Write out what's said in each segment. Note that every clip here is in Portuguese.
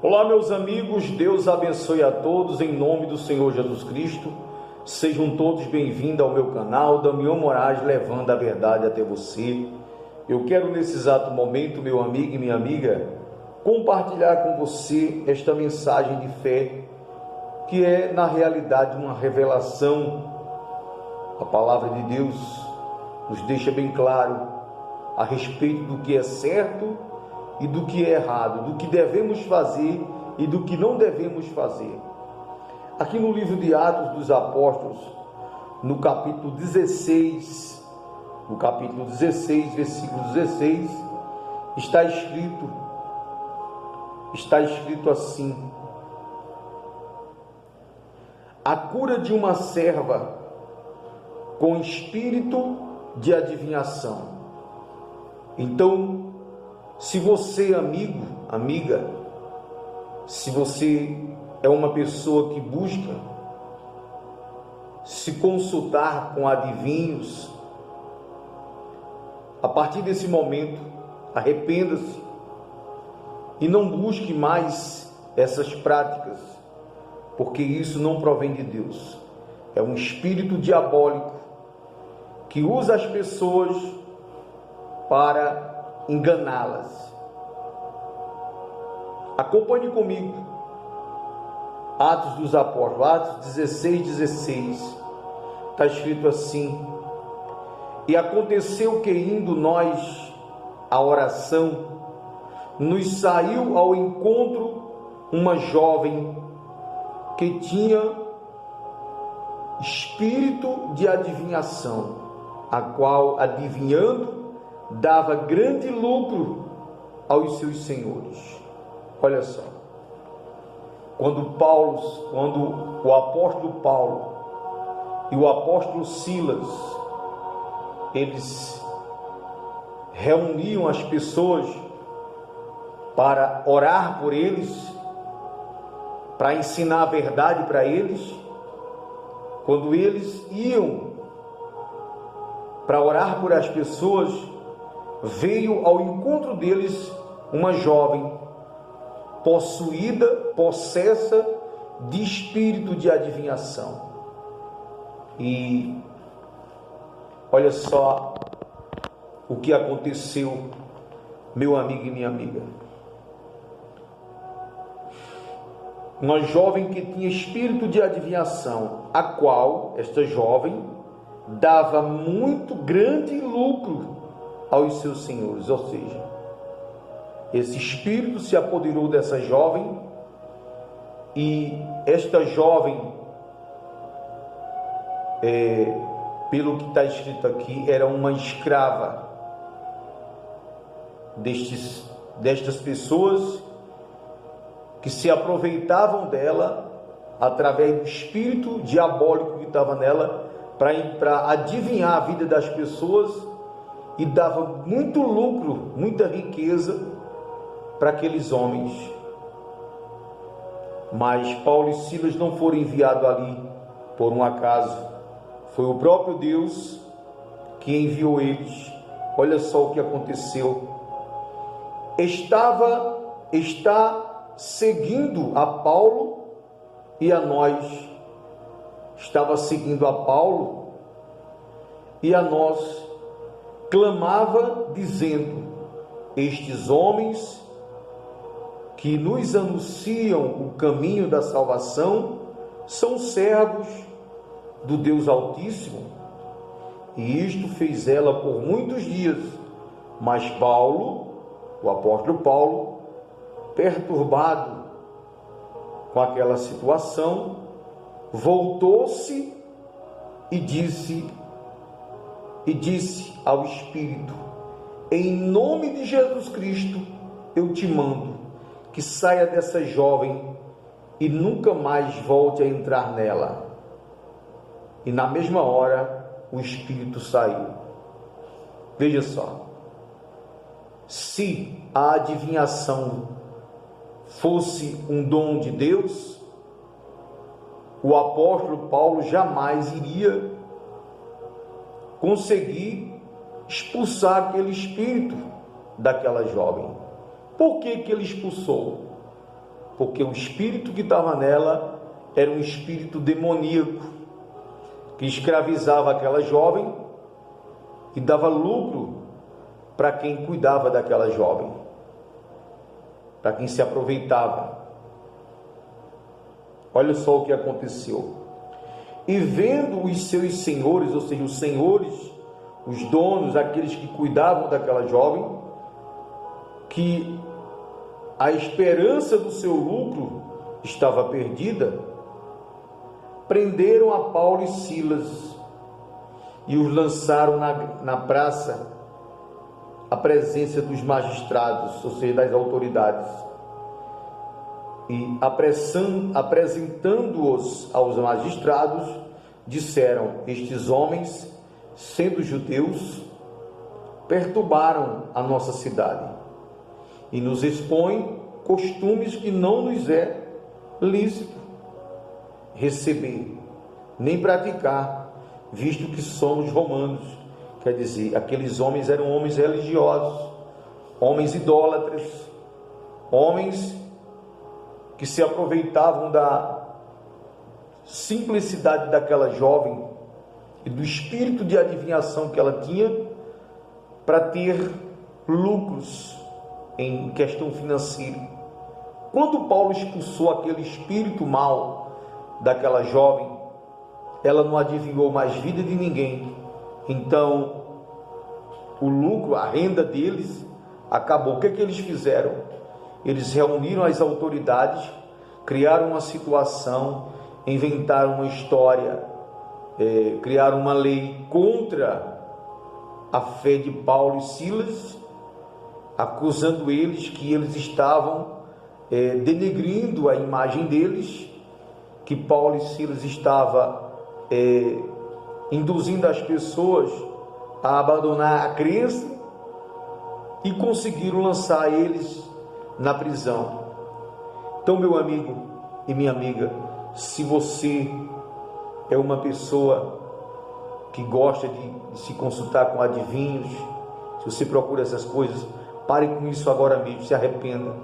Olá, meus amigos, Deus abençoe a todos em nome do Senhor Jesus Cristo. Sejam todos bem-vindos ao meu canal, Damião Moraes, levando a verdade até você. Eu quero nesse exato momento, meu amigo e minha amiga, compartilhar com você esta mensagem de fé, que é na realidade uma revelação. A palavra de Deus nos deixa bem claro a respeito do que é certo e do que é errado, do que devemos fazer e do que não devemos fazer. Aqui no livro de Atos dos Apóstolos, no capítulo 16, versículo 16, está escrito assim: a cura de uma serva com espírito de adivinhação. Então, se você, amigo, amiga, se você é uma pessoa que busca se consultar com adivinhos, a partir desse momento, arrependa-se e não busque mais essas práticas, porque isso não provém de Deus. É um espírito diabólico que usa as pessoas para enganá-las. Acompanhe comigo Atos dos Apóstolos, Atos 16. Está escrito assim: e aconteceu que, indo nós à oração, nos saiu ao encontro uma jovem que tinha espírito de adivinhação, a qual, adivinhando, dava grande lucro aos seus senhores. Olha só, quando o apóstolo Paulo e o apóstolo Silas, eles reuniam as pessoas para orar por eles, para ensinar a verdade para eles, quando eles iam para orar por as pessoas, veio ao encontro deles uma jovem possessa de espírito de adivinhação. E olha só o que aconteceu, meu amigo e minha amiga. Uma jovem que tinha espírito de adivinhação, a qual esta jovem dava muito grande lucro aos seus senhores. Ou seja, esse espírito se apoderou dessa jovem, e esta jovem, pelo que está escrito aqui, era uma escrava destas pessoas que se aproveitavam dela através do espírito diabólico que estava nela, para adivinhar a vida das pessoas, e dava muito lucro, muita riqueza para aqueles homens. Mas Paulo e Silas não foram enviados ali por um acaso. Foi o próprio Deus que enviou eles. Olha só o que aconteceu. Está seguindo a Paulo e a nós. Estava seguindo a Paulo e a nós. Clamava dizendo: estes homens que nos anunciam o caminho da salvação são servos do Deus Altíssimo. E isto fez ela por muitos dias. Mas Paulo, o apóstolo Paulo, perturbado com aquela situação, voltou-se e disse ao Espírito: em nome de Jesus Cristo, eu te mando que saia dessa jovem e nunca mais volte a entrar nela. E na mesma hora o espírito saiu. Veja só, se a adivinhação fosse um dom de Deus, o apóstolo Paulo jamais iria conseguir expulsar aquele espírito daquela jovem. Por que ele expulsou? porque o espírito que estava nela era um espírito demoníaco, que escravizava aquela jovem e dava lucro para quem cuidava daquela jovem, para quem se aproveitava. Olha só o que aconteceu. E vendo os seus senhores, ou seja, os senhores, os donos, aqueles que cuidavam daquela jovem, que a esperança do seu lucro estava perdida, prenderam a Paulo e Silas e os lançaram na praça à presença dos magistrados, ou seja, das autoridades. E apresentando-os aos magistrados, disseram: estes homens, sendo judeus, perturbaram a nossa cidade e nos expõem costumes que não nos é lícito receber, nem praticar, visto que somos romanos. Quer dizer, aqueles homens eram homens religiosos, homens idólatras, homens que se aproveitavam da simplicidade daquela jovem e do espírito de adivinhação que ela tinha para ter lucros em questão financeira. Quando Paulo expulsou aquele espírito mau daquela jovem, ela não adivinhou mais vida de ninguém. Então, o lucro, a renda deles acabou. O que eles fizeram? Eles reuniram as autoridades, criaram uma situação, inventaram uma história, criaram uma lei contra a fé de Paulo e Silas, acusando eles que eles estavam denegrindo a imagem deles, que Paulo e Silas estavam induzindo as pessoas a abandonar a crença, e conseguiram lançar eles na prisão. Então, meu amigo e minha amiga, se você é uma pessoa que gosta de se consultar com adivinhos, se você procura essas coisas, pare com isso agora mesmo, se arrependa,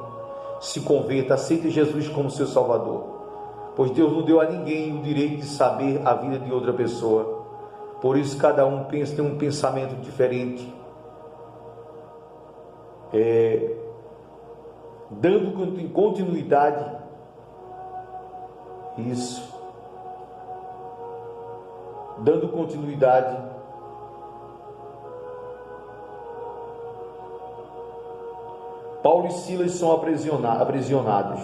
se converta, aceite Jesus como seu Salvador, pois Deus não deu a ninguém o direito de saber a vida de outra pessoa. Por isso cada um tem um pensamento diferente, dando continuidade, dando continuidade, Paulo e Silas são aprisionados,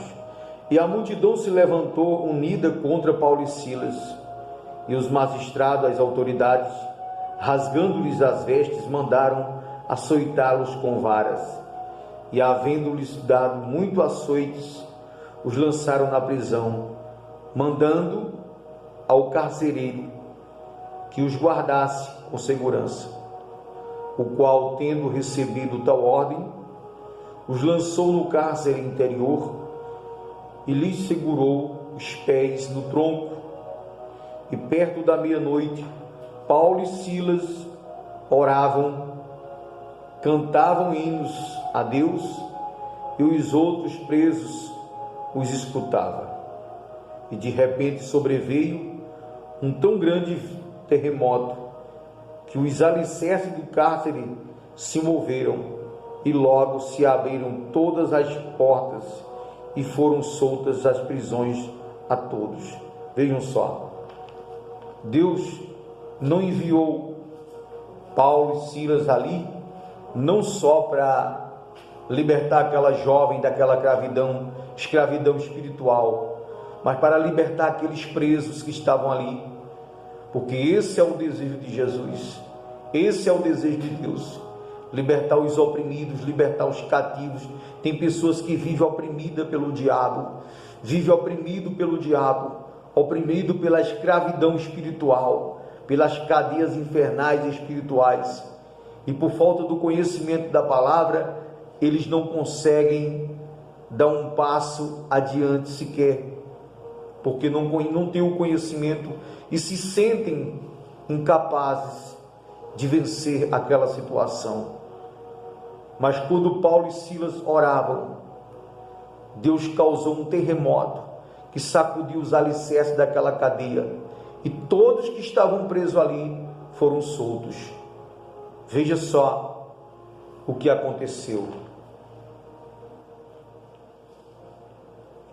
e a multidão se levantou unida contra Paulo e Silas, e os magistrados, as autoridades, rasgando-lhes as vestes, mandaram açoitá-los com varas, e havendo-lhes dado muito açoites, os lançaram na prisão, mandando ao carcereiro que os guardasse com segurança, o qual, tendo recebido tal ordem, os lançou no cárcere interior e lhes segurou os pés no tronco. E perto da meia-noite, Paulo e Silas oravam, cantavam hinos a Deus, e os outros presos os escutavam. E de repente sobreveio um tão grande terremoto que os alicerces do cárcere se moveram, e logo se abriram todas as portas e foram soltas as prisões a todos. Vejam só, Deus não enviou Paulo e Silas ali não só para libertar aquela jovem daquela escravidão espiritual, mas para libertar aqueles presos que estavam ali, porque esse é o desejo de Jesus, esse é o desejo de Deus, libertar os oprimidos, libertar os cativos. Tem pessoas que vivem oprimidas pelo diabo, oprimido pela escravidão espiritual, pelas cadeias infernais e espirituais, e por falta do conhecimento da palavra, eles não conseguem dar um passo adiante sequer, porque não têm o conhecimento e se sentem incapazes de vencer aquela situação. Mas quando Paulo e Silas oravam, Deus causou um terremoto que sacudiu os alicerces daquela cadeia e todos que estavam presos ali foram soltos. Veja só o que aconteceu.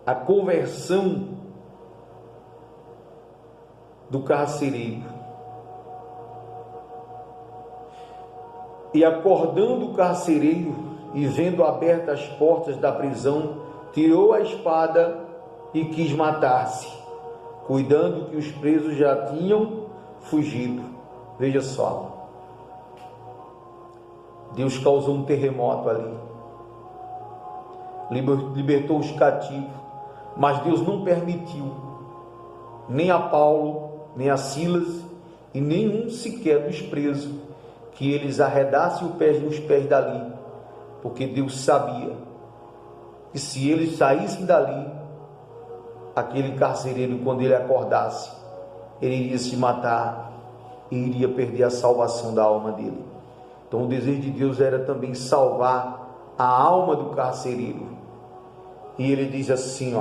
A conversão do carcereiro. E acordando o carcereiro e vendo abertas as portas da prisão, tirou a espada e quis matar-se, cuidando que os presos já tinham fugido. Veja só, Deus causou um terremoto ali, libertou os cativos, mas Deus não permitiu nem a Paulo, nem a Silas e nenhum sequer dos presos que eles arredassem os pés dali, porque Deus sabia que se eles saíssem dali, aquele carcereiro, quando ele acordasse, ele iria se matar e iria perder a salvação da alma dele. Então o desejo de Deus era também salvar a alma do carcereiro. E ele diz assim,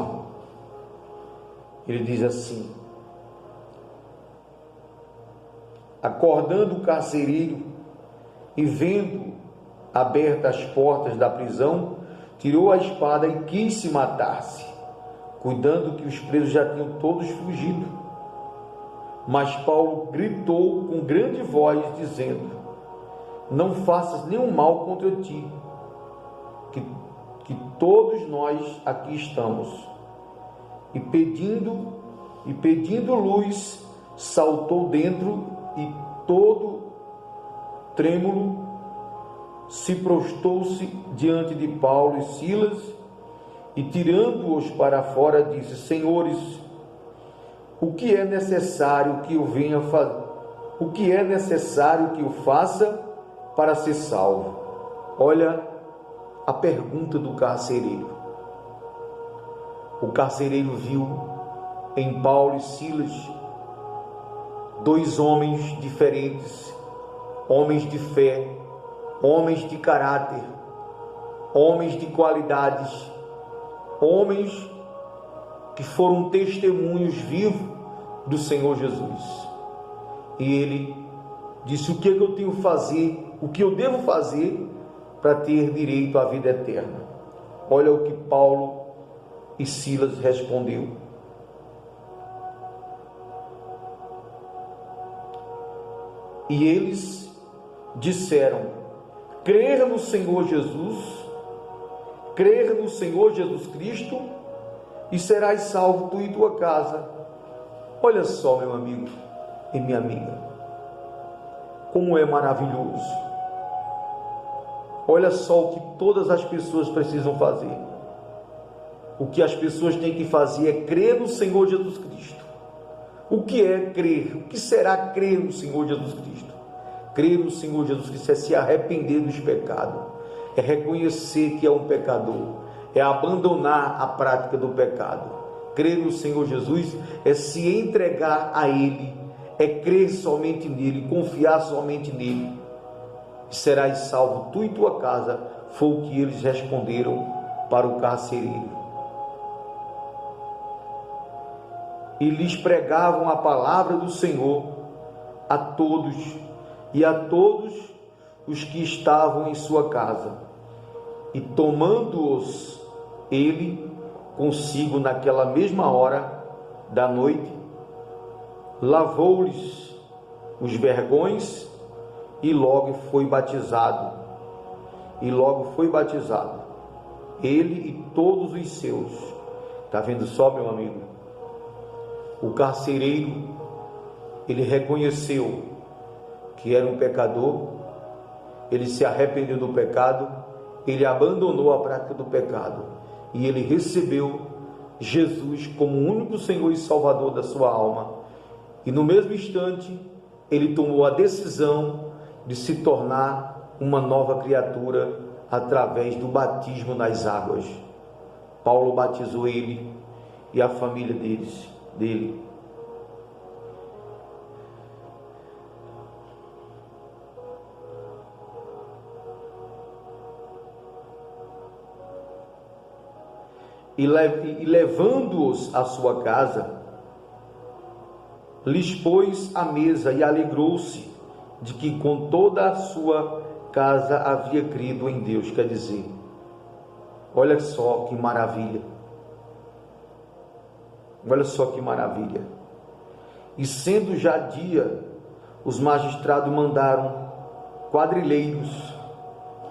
ele diz assim: acordando o carcereiro e vendo abertas as portas da prisão, tirou a espada e quis se matar-se, cuidando que os presos já tinham todos fugido. Mas Paulo gritou com grande voz, dizendo: não faças nenhum mal contra ti, que todos nós aqui estamos. E pedindo luz, saltou dentro e todo trêmulo se prostrou-se diante de Paulo e Silas e, tirando-os para fora, disse: senhores, o que é necessário que eu venha fazer? O que é necessário que eu faça para ser salvo? Olha a pergunta do carcereiro. O carcereiro viu em Paulo e Silas dois homens diferentes, homens de fé, homens de caráter, homens de qualidades, homens que foram testemunhos vivos do Senhor Jesus. E ele disse: o que é que eu tenho que fazer, o que eu devo fazer para ter direito à vida eterna? Olha o que Paulo e Silas respondeu: e eles disseram: crer no Senhor Jesus, crer no Senhor Jesus Cristo, e serás salvo tu e tua casa. Olha só, meu amigo e minha amiga, como é maravilhoso. Olha só o que todas as pessoas precisam fazer. O que as pessoas têm que fazer é crer no Senhor Jesus Cristo. O que é crer? O que será crer no Senhor Jesus Cristo? Crer no Senhor Jesus Cristo é se arrepender dos pecados, é reconhecer que é um pecador, é abandonar a prática do pecado. Crer no Senhor Jesus é se entregar a Ele, é crer somente nele, confiar somente nele. Serás salvo tu e tua casa, foi o que eles responderam para o carcereiro. E lhes pregavam a palavra do Senhor a todos os que estavam em sua casa. E tomando-os ele consigo naquela mesma hora da noite, lavou-lhes os vergões e logo foi batizado. Ele e todos os seus. Está vendo só, meu amigo? O carcereiro, ele reconheceu que era um pecador, ele se arrependeu do pecado, ele abandonou a prática do pecado e ele recebeu Jesus como o único Senhor e Salvador da sua alma. E no mesmo instante, ele tomou a decisão de se tornar uma nova criatura através do batismo nas águas. Paulo batizou ele e a família dele. e levando-os à sua casa, lhes pôs à mesa e alegrou-se de que com toda a sua casa havia crido em Deus. Quer dizer, olha só que maravilha, olha só que maravilha. E sendo já dia, os magistrados mandaram quadrilheiros,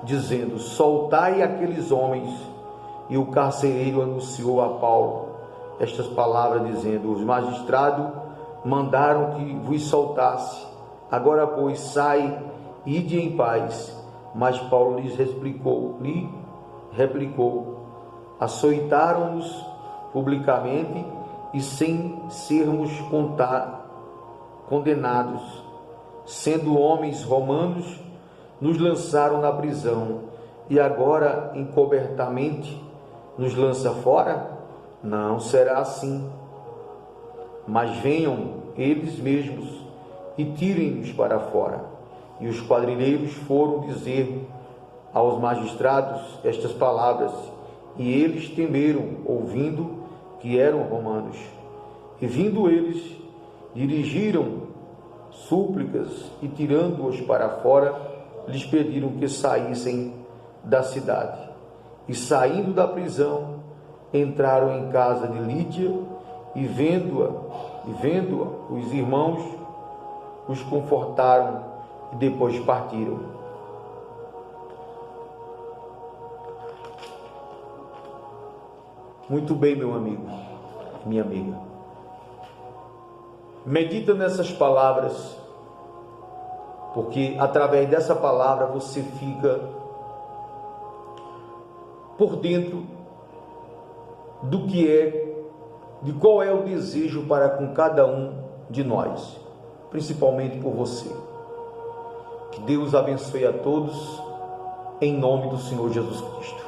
dizendo: soltai aqueles homens. E o carcereiro anunciou a Paulo estas palavras, dizendo: os magistrados mandaram que vos soltasse. Agora, pois, sai, ide em paz. Mas Paulo lhe replicou: açoitaram-nos publicamente e sem sermos condenados, sendo homens romanos, nos lançaram na prisão, e agora encobertamente nos lança fora? Não será assim. Mas venham eles mesmos e tirem-nos para fora. E os quadrilheiros foram dizer aos magistrados estas palavras, e eles temeram, ouvindo que eram romanos. E vindo eles, dirigiram súplicas, e tirando-os para fora, lhes pediram que saíssem da cidade. E saindo da prisão, entraram em casa de Lídia, e vendo-a, os irmãos os confortaram e depois partiram. Muito bem, meu amigo, minha amiga. Medita nessas palavras, porque através dessa palavra você fica por dentro do que é, de qual é o desejo para com cada um de nós, principalmente por você. Que Deus abençoe a todos, em nome do Senhor Jesus Cristo.